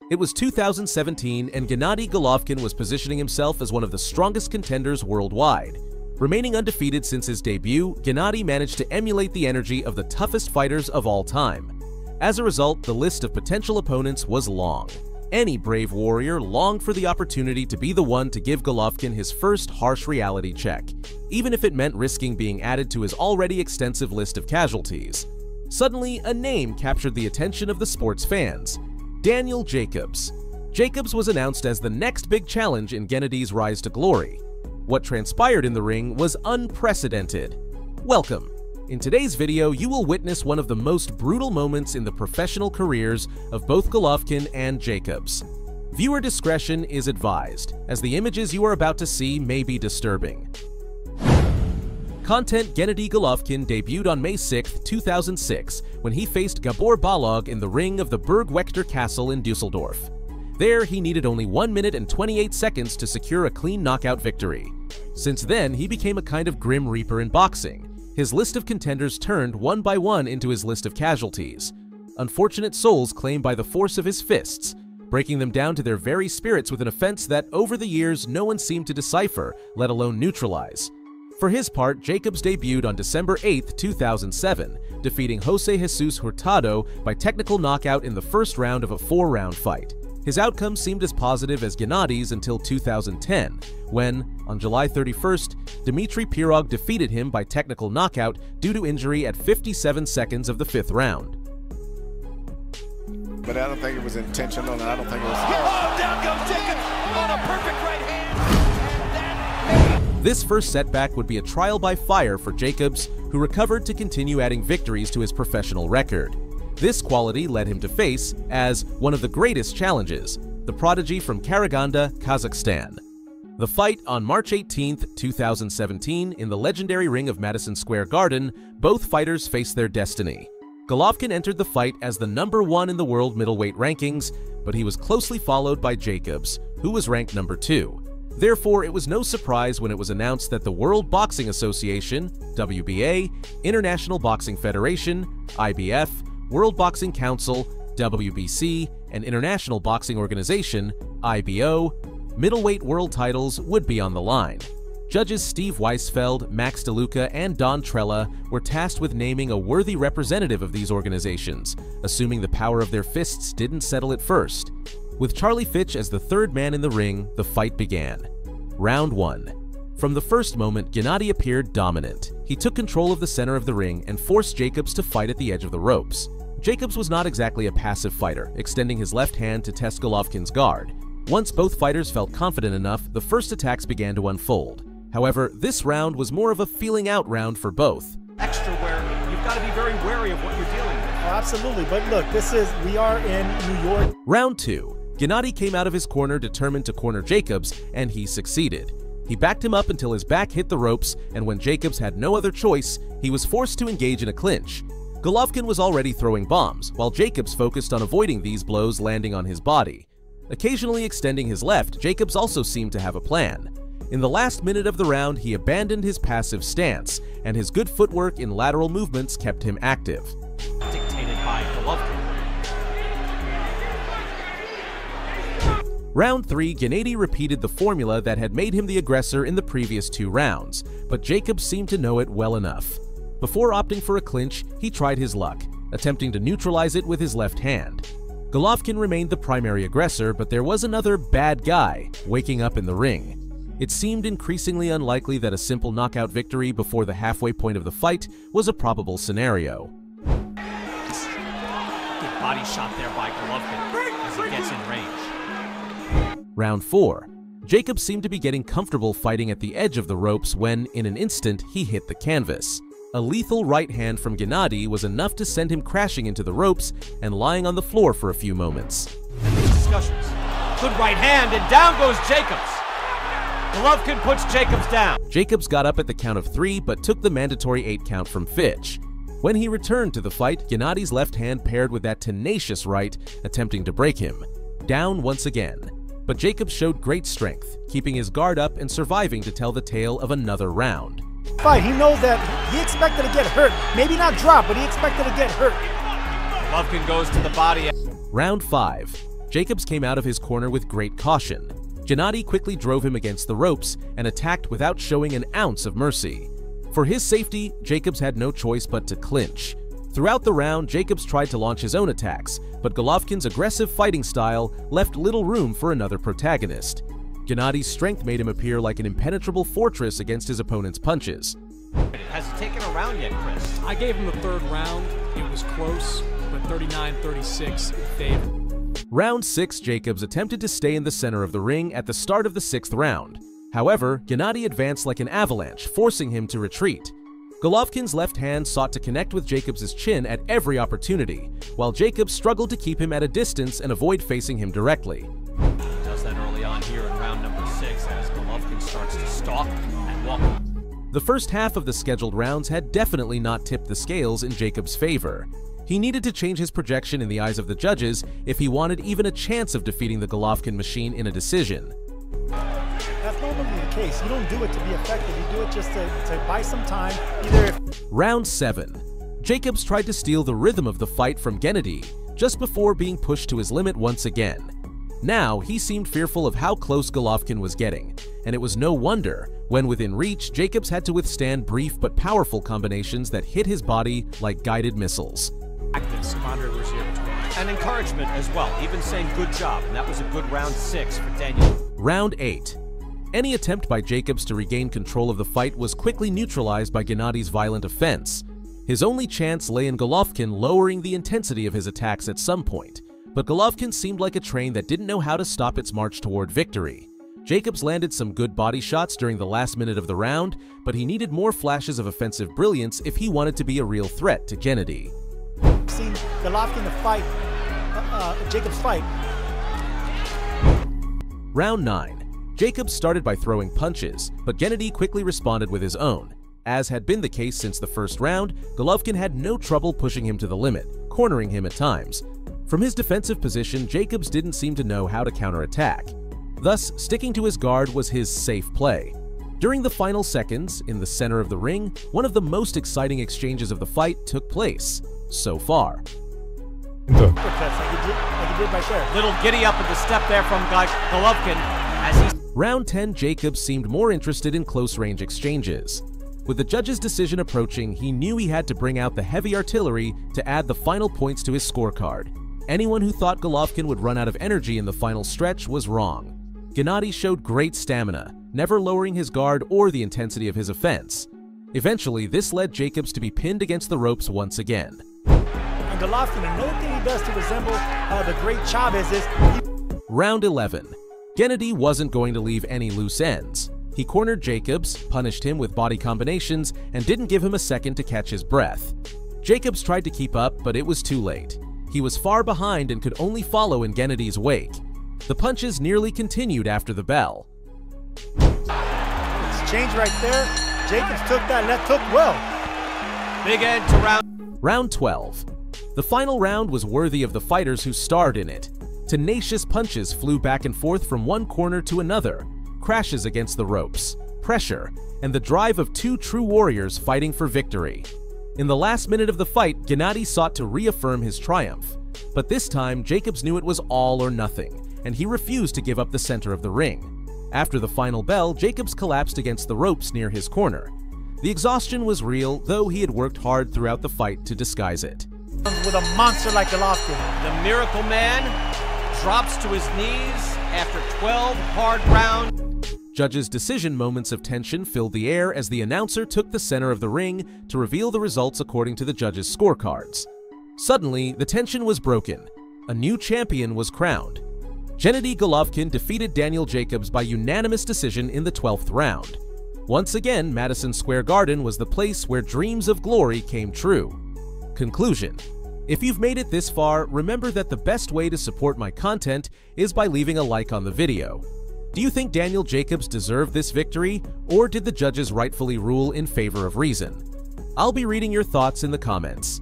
It was 2017 and Gennady Golovkin was positioning himself as one of the strongest contenders worldwide. Remaining undefeated since his debut, Gennady managed to emulate the energy of the toughest fighters of all time. As a result, the list of potential opponents was long. Any brave warrior longed for the opportunity to be the one to give Golovkin his first harsh reality check, even if it meant risking being added to his already extensive list of casualties. Suddenly, a name captured the attention of the sport's fans: Daniel Jacobs. Jacobs was announced as the next big challenge in Gennady's rise to glory. What transpired in the ring was unprecedented. Welcome. In today's video, you will witness one of the most brutal moments in the professional careers of both Golovkin and Jacobs. Viewer discretion is advised, as the images you are about to see may be disturbing. Gennady Golovkin debuted on May 6, 2006, when he faced Gabor Balog in the ring of the Burgwächter Castle in Dusseldorf. There, he needed only 1 minute and 28 seconds to secure a clean knockout victory. Since then, he became a kind of grim reaper in boxing. His list of contenders turned one by one into his list of casualties. Unfortunate souls claimed by the force of his fists, breaking them down to their very spirits with an offense that over the years no one seemed to decipher, let alone neutralize. For his part, Jacobs debuted on December 8, 2007, defeating Jose Jesus Hurtado by technical knockout in the first round of a 4-round fight. His outcome seemed as positive as Gennady's until 2010, when, on July 31st, Dmitry Pirog defeated him by technical knockout due to injury at 57 seconds of the 5th round. But I don't think it was intentional, and I don't think it was... Oh, down goes Jacobs on a perfect right hand! This first setback would be a trial by fire for Jacobs, who recovered to continue adding victories to his professional record. This quality led him to face, as one of the greatest challenges, the prodigy from Karaganda, Kazakhstan. The fight on March 18, 2017, in the legendary ring of Madison Square Garden, both fighters faced their destiny. Golovkin entered the fight as the #1 in the world middleweight rankings, but he was closely followed by Jacobs, who was ranked #2. Therefore, it was no surprise when it was announced that the World Boxing Association, WBA, International Boxing Federation, IBF, World Boxing Council, WBC, and International Boxing Organization, IBO, middleweight world titles would be on the line. Judges Steve Weisfeld, Max DeLuca, and Don Trella were tasked with naming a worthy representative of these organizations, assuming the power of their fists didn't settle it first. With Charlie Fitch as the third man in the ring, the fight began. Round 1. From the first moment, Gennady appeared dominant. He took control of the center of the ring and forced Jacobs to fight at the edge of the ropes. Jacobs was not exactly a passive fighter, extending his left hand to test Golovkin's guard. Once both fighters felt confident enough, the first attacks began to unfold. However, this round was more of a feeling out round for both. Extra where you've got to be very wary of what you're dealing with. Oh, absolutely, but look, we are in New York. Round 2. Gennady came out of his corner determined to corner Jacobs, and he succeeded. He backed him up until his back hit the ropes, and when Jacobs had no other choice, he was forced to engage in a clinch. Golovkin was already throwing bombs, while Jacobs focused on avoiding these blows landing on his body. Occasionally extending his left, Jacobs also seemed to have a plan. In the last minute of the round, he abandoned his passive stance, and his good footwork in lateral movements kept him active. Dictated by Golovkin. Round 3, Gennady repeated the formula that had made him the aggressor in the previous 2 rounds, but Jacobs seemed to know it well enough. Before opting for a clinch, he tried his luck, attempting to neutralize it with his left hand. Golovkin remained the primary aggressor, but there was another bad guy waking up in the ring. It seemed increasingly unlikely that a simple knockout victory before the halfway point of the fight was a probable scenario. Good body shot there by Golovkin as he gets in range. Round 4. Jacobs seemed to be getting comfortable fighting at the edge of the ropes when, in an instant, he hit the canvas. A lethal right hand from Gennady was enough to send him crashing into the ropes and lying on the floor for a few moments. And these discussions. Good right hand, and down goes Jacobs. Golovkin puts Jacobs down. Jacobs got up at the count of 3 but took the mandatory 8 count from Fitch. When he returned to the fight, Gennady's left hand paired with that tenacious right, attempting to break him. Down once again. But Jacobs showed great strength, keeping his guard up and surviving to tell the tale of another round. Fight. He knows that he expected to get hurt. Maybe not drop, but he expected to get hurt. Golovkin goes to the body. Round 5. Jacobs came out of his corner with great caution. Gennady quickly drove him against the ropes and attacked without showing an ounce of mercy. For his safety, Jacobs had no choice but to clinch. Throughout the round, Jacobs tried to launch his own attacks, but Golovkin's aggressive fighting style left little room for another protagonist. Gennady's strength made him appear like an impenetrable fortress against his opponent's punches. Has it taken a round yet, Chris? I gave him the third round. It was close, but 39-36 in favor. Round 6, Jacobs attempted to stay in the center of the ring at the start of the 6th round. However, Gennady advanced like an avalanche, forcing him to retreat. Golovkin's left hand sought to connect with Jacobs' chin at every opportunity, while Jacobs struggled to keep him at a distance and avoid facing him directly. He does that early on here in round number 6 as Golovkin starts to stalk and walk. The first half of the scheduled rounds had definitely not tipped the scales in Jacobs' favor. He needed to change his projection in the eyes of the judges if he wanted even a chance of defeating the Golovkin machine in a decision. That's normally the case. You don't do it to be effective. You do it just to buy some time. Round 7. Jacobs tried to steal the rhythm of the fight from Gennady just before being pushed to his limit once again. Now, he seemed fearful of how close Golovkin was getting, and it was no wonder when within reach, Jacobs had to withstand brief but powerful combinations that hit his body like guided missiles. And encouragement as well, even saying good job, and that was a good round 6 for Daniel. Round 8. Any attempt by Jacobs to regain control of the fight was quickly neutralized by Gennady's violent offense. His only chance lay in Golovkin lowering the intensity of his attacks at some point, but Golovkin seemed like a train that didn't know how to stop its march toward victory. Jacobs landed some good body shots during the last minute of the round, but he needed more flashes of offensive brilliance if he wanted to be a real threat to Gennady. Seen Golovkin fight, Jacobs fight. Round 9. Jacobs started by throwing punches, but Gennady quickly responded with his own. As had been the case since the first round, Golovkin had no trouble pushing him to the limit, cornering him at times. From his defensive position, Jacobs didn't seem to know how to counterattack. Thus, sticking to his guard was his safe play. During the final seconds, in the center of the ring, one of the most exciting exchanges of the fight took place so far. Like he did right there. Little giddy up at the step there from Golovkin as he... Round 10, Jacobs seemed more interested in close-range exchanges. With the judge's decision approaching, he knew he had to bring out the heavy artillery to add the final points to his scorecard. Anyone who thought Golovkin would run out of energy in the final stretch was wrong. Gennady showed great stamina, never lowering his guard or the intensity of his offense. Eventually, this led Jacobs to be pinned against the ropes once again. And Golovkin, another thing he does to resemble the great Chavez is... Round 11. Gennady wasn't going to leave any loose ends. He cornered Jacobs, punished him with body combinations, and didn't give him a second to catch his breath. Jacobs tried to keep up, but it was too late. He was far behind and could only follow in Gennady's wake. The punches nearly continued after the bell. Exchange right there. Jacobs took that, and that took well. Big end to Round 12. The final round was worthy of the fighters who starred in it. Tenacious punches flew back and forth from one corner to another, crashes against the ropes, pressure, and the drive of two true warriors fighting for victory. In the last minute of the fight, Gennady sought to reaffirm his triumph. But this time, Jacobs knew it was all or nothing, and he refused to give up the center of the ring. After the final bell, Jacobs collapsed against the ropes near his corner. The exhaustion was real, though he had worked hard throughout the fight to disguise it. With a monster like Golovkin. The Miracle Man drops to his knees after 12 hard rounds. Judges' decision moments of tension filled the air as the announcer took the center of the ring to reveal the results according to the judges' scorecards. Suddenly, the tension was broken. A new champion was crowned. Gennady Golovkin defeated Daniel Jacobs by unanimous decision in the 12th round. Once again, Madison Square Garden was the place where dreams of glory came true. Conclusion: if you've made it this far, remember that the best way to support my content is by leaving a like on the video. Do you think Daniel Jacobs deserved this victory, or did the judges rightfully rule in favor of reason? I'll be reading your thoughts in the comments.